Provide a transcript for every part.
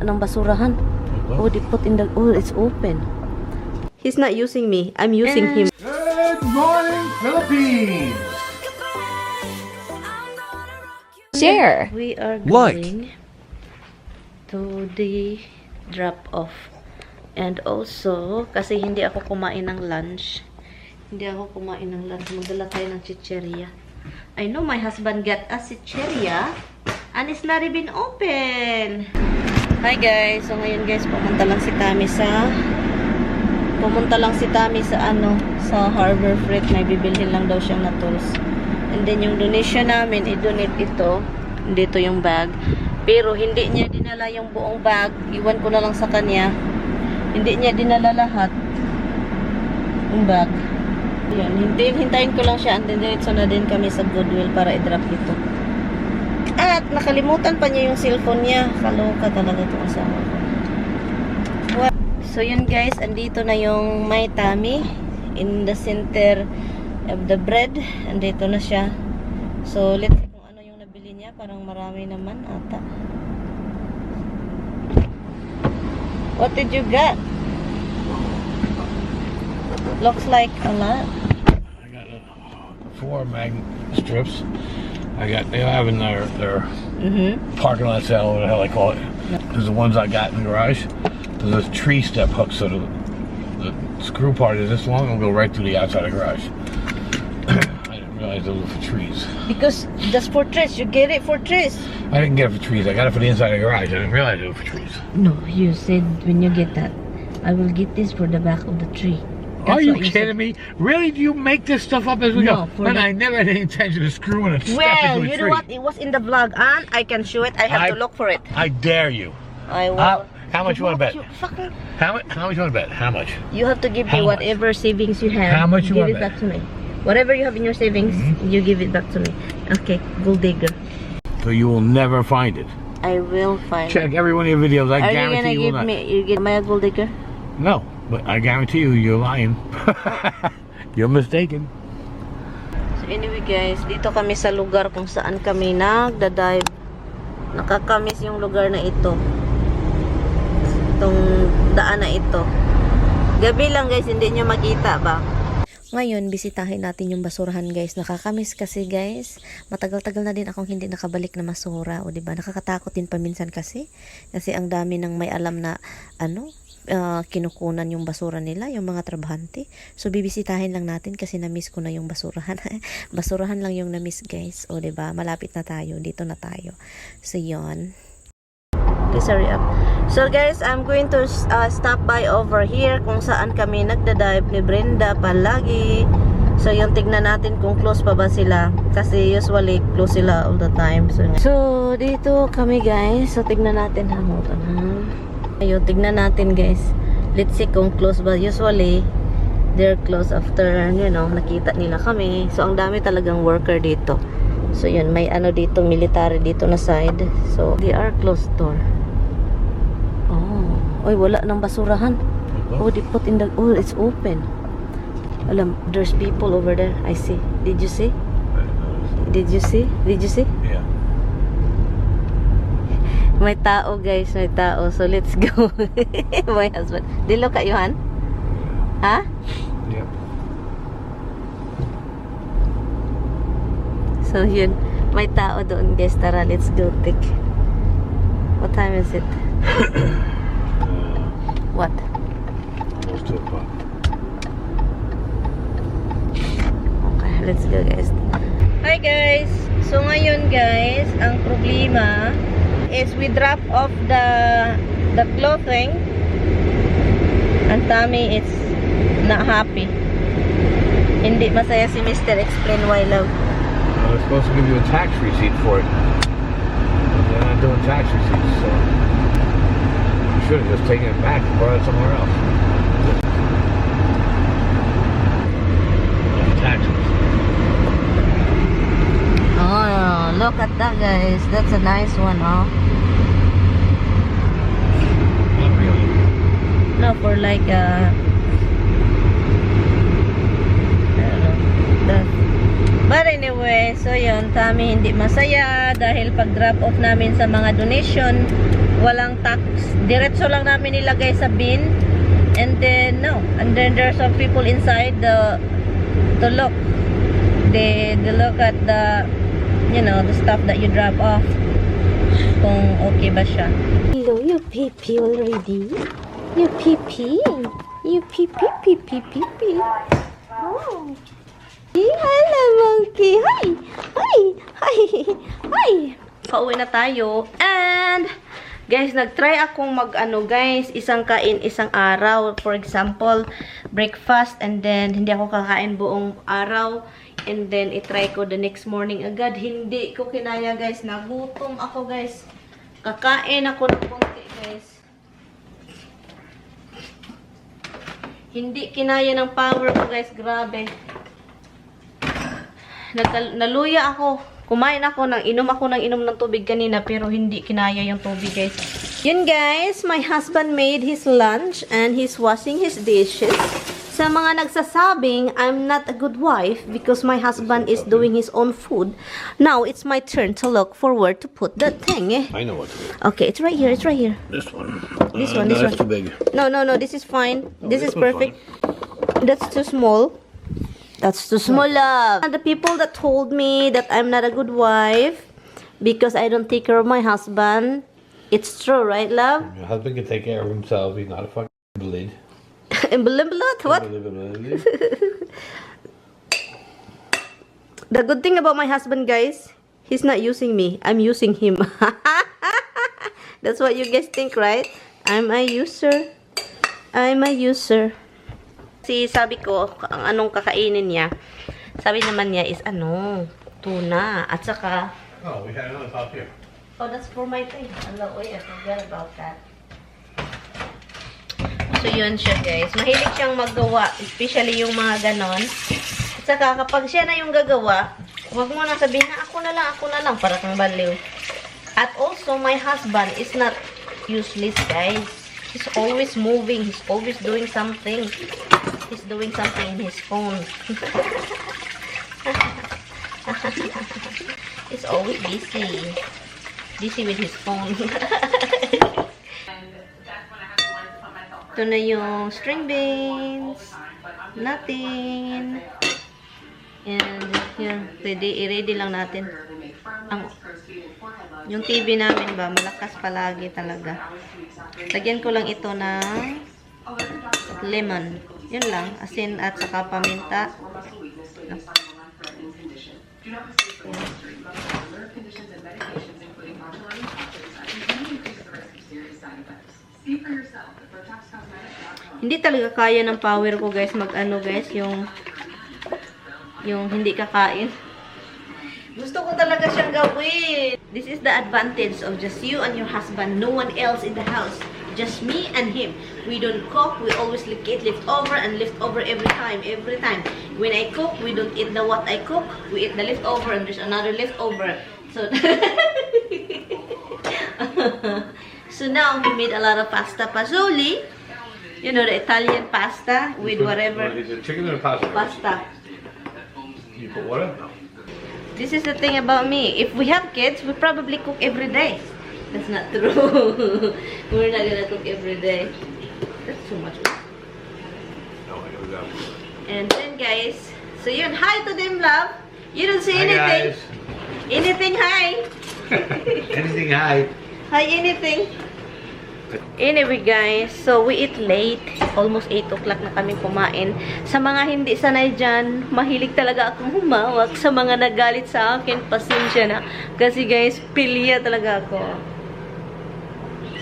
ng basurahan. Oh, they put in the... Oh, it's open. He's not using me. I'm using him. Good morning, Philippines! Share. We are Like. going to the drop-off. And also, kasi hindi ako kumain ng lunch. Magdala tayo ng chicheria. I know my husband got a chicheria and it's not even open. Hi guys. So ngayon guys, pumunta lang si Tami sa sa Harbor Freight. May bibilhin lang daw siyang na tools. And then yung donation namin, i-donate ito. Dito yung bag. Pero hindi niya dinala yung buong bag. Iwan ko na lang sa kanya. Hindi niya dinala lahat. Yung bag. Yan. Hintayin ko lang siya. And then diretso na din kami sa Goodwill para i-drop ito. At nakalimutan pa niya yung cellphone niya. Kaloka talaga itong asawa ko. So yun guys, andito na yung my tummy in the center of the bread. Andito na siya. So let's see kung ano yung nabili niya. Parang marami naman ata. What did you get? Looks like a lot. I got 4 magnet strips. They have in their parking lot sale, whatever the hell they call it. Because the ones I got in the garage, there's a tree step hook, so the screw part is this long and will go right through the outside of the garage. I didn't realize those were for trees. Because that's for trees. You get it for trees. I didn't get it for trees. I got it for the inside of the garage. I didn't realize it was for trees. No, you said when you get that, I will get this for the back of the tree. Are you kidding me? Really? Do you make this stuff up as we go? No, I never had any intention of screwing a step well, into a tree. you know what? It was in the vlog, and I can show it. I have to look for it. I dare you. I will. How much you want to bet? Fucking... How much you want to bet? How much? You have to give me whatever savings you have. How much you give want it to bet? back to me. Whatever you have in your savings, you give it back to me. Okay, gold digger. So you will never find it. I will find Check it. every one of your videos. I guarantee you will not. Are you gonna give me? Am I a gold digger? No, but I guarantee you, you're lying. You're mistaken. So anyway guys, dito kami sa lugar kung saan kami nagda-dive. Nakakamiss yung lugar na ito. Itong daan na ito. Gabi lang guys, hindi nyo makita ba? Ngayon, bisitahin natin yung basurahan guys. Nakakamiss kasi guys. Matagal-tagal na din akong hindi nakabalik na basura. O diba? Nakakatakot din paminsan kasi. Kasi ang dami ng may alam na kinukunan yung basura nila, yung mga trabahante. So bibisitahin lang natin kasi na-miss ko na yung basurahan. Basurahan lang yung na-miss guys. O diba? Malapit na tayo. Dito na tayo. So yun. Please hurry up. So guys, I'm going to stop by over here kung saan kami nagda-dive ni Brenda palagi. So yung tignan natin kung close pa ba sila. Kasi usually close sila all the time. So dito kami guys. So tignan natin. Ayun, tignan natin guys. Let's see kung close ba. Usually, they're close after, nakita nila kami. So, ang dami talagang worker dito. So, yun, may dito, military dito na side. So, they are closed door. Oh. Oy, wala ng basurahan. Oh, they put in the, oh, it's open. Alam, there's people over there. I see. Did you see? Did you see? Yeah. May tao guys, may tao. So let's go. My husband. Did look at you, Han? Ha? Yeah. So yun, may tao doon guys. Tara, let's go take. What time is it? What? Almost 2 o'clock. Okay, let's go guys. Hi guys. So ngayon guys, ang problema is we drop off the clothing and Tommy is not happy. Hindi masaya si Mr. Explain why love. Well, they're supposed to give you a tax receipt for it. They're not doing tax receipts, so you should have just taken it back and brought it somewhere else. Taxes. Oh, look at that guys. That's a nice one, huh? Not really. No, for like I don't know. But anyway, so yun, kami hindi masaya dahil pag drop off namin sa mga donation, walang tax. Diretso lang namin nilagay sa bin. And then, no. And then there's some people inside to look. They look at the, you know, the stuff that you drop off. Kung okay ba siya. Hello, you pee-pee already? You pee-pee? You pee-pee, pee-pee. Oh. Hello, monkey. Hi! Hi! Hi! Hi! Pauwi na tayo. And, guys, nag-try akong guys, isang kain, isang araw. For example, breakfast, and then, hindi ako kakain buong araw. And then, itry ko the next morning agad. Hindi ko kinaya, guys. Nagutom ako, guys. Kakain ako ng konti, guys. Hindi kinaya ng power ko, guys. Grabe. Naluya ako. Kumain ako inom ng tubig kanina, pero hindi kinaya yung tubig, guys. Yun, guys. My husband made his lunch and he's washing his dishes. Sa mga nagsasabing, I'm not a good wife because my husband is doing his own food. Now, it's my turn to look for where to put that thing, eh? I know what to do. Okay, it's right here, it's right here. This one. This one, no, this that's one. too big. No, this is fine. Oh, this is one's perfect. That's too small. That's too small, love. And the people that told me that I'm not a good wife because I don't take care of my husband, it's true, right, love? Your husband can take care of himself. He's not a fucking bleed. What? The good thing about my husband, guys, he's not using me. I'm using him. That's what you guys think, right? I'm a user. I'm a user. Sabi ko, ang anong kakainin niya, sabi naman niya is tuna. At saka, Oh, we had another top here. oh, that's for my thing. Hello, wait, I forgot about that. So, yun siya, guys. Mahilig siyang maggawa, especially yung mga ganon. At saka, kapag siya na yung gagawa, huwag mo na sabihin na ako na lang, para kang baliw. At also, my husband is not useless, guys. He's always moving. He's always doing something. He's doing something in his phone. He's always busy. Busy with his phone. Ito na yung string beans natin. And, yun. I-ready lang natin. Yung TV namin ba, malakas palagi talaga. Lagyan ko lang ito ng lemon. Yun lang. Asin at saka paminta. Hindi talaga kaya ng power ko, guys, guys, yung hindi kakain. Gusto ko talaga siyang gawin. This is the advantage of just you and your husband. No one else in the house. Just me and him. We don't cook. We always get leftover and leftover every time. Every time. When I cook, we don't eat what I cook. We eat the leftover and there's another leftover. So, so now we made a lot of pasta pasoli. You know, the Italian pasta with whatever. Is it chicken or pasta? Pasta. You put what in? This is the thing about me. If we have kids, we probably cook every day. That's not true. We're not gonna cook every day. That's too much. No, I gotta go. And then, guys, so yun, hi to them, love. You don't say Hi, anything. guys. Anything, hi. Anything hi. Hi, anything. Anyway, guys, so we eat late. Almost 8 o'clock na kami kumain. Sa mga hindi sanay dyan, mahilig talaga akong humawak. Sa mga nagalit sa akin, pasensya na. Kasi, guys, pilya talaga ako.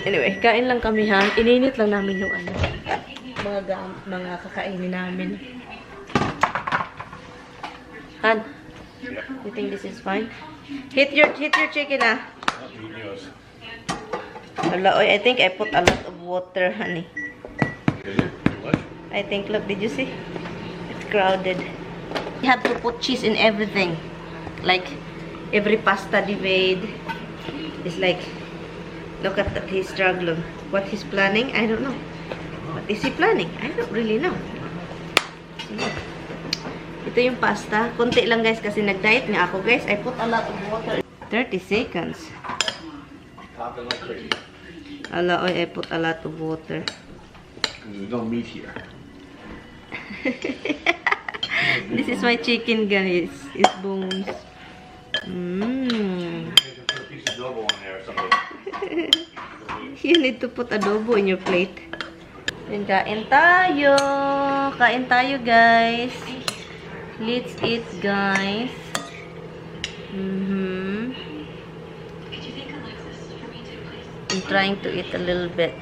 Anyway, kain lang kami, ha. Ininit lang namin yung mga kakainin namin. Han, you think this is fine? Hit your chicken, ah. I think I put a lot of water, honey. I think, look, did you see? It's crowded. You have to put cheese in everything. Like, every pasta they made. It's like, look at that, he's struggling. What he's planning, I don't know. What is he planning? I don't really know. Ito yung pasta. Kunti lang guys kasi nag-diet nga ako guys. I put a lot of water. 30 seconds. Popping like crazy. Ala, oy, I put a lot of water. There's no meat here. This is my chicken guys. It's bones. Mmm. Put a piece of adobo on there or something. You need to put adobo in your plate. Then kain tayo. Kain tayo guys. Let's eat guys. I'm trying to eat a little bit.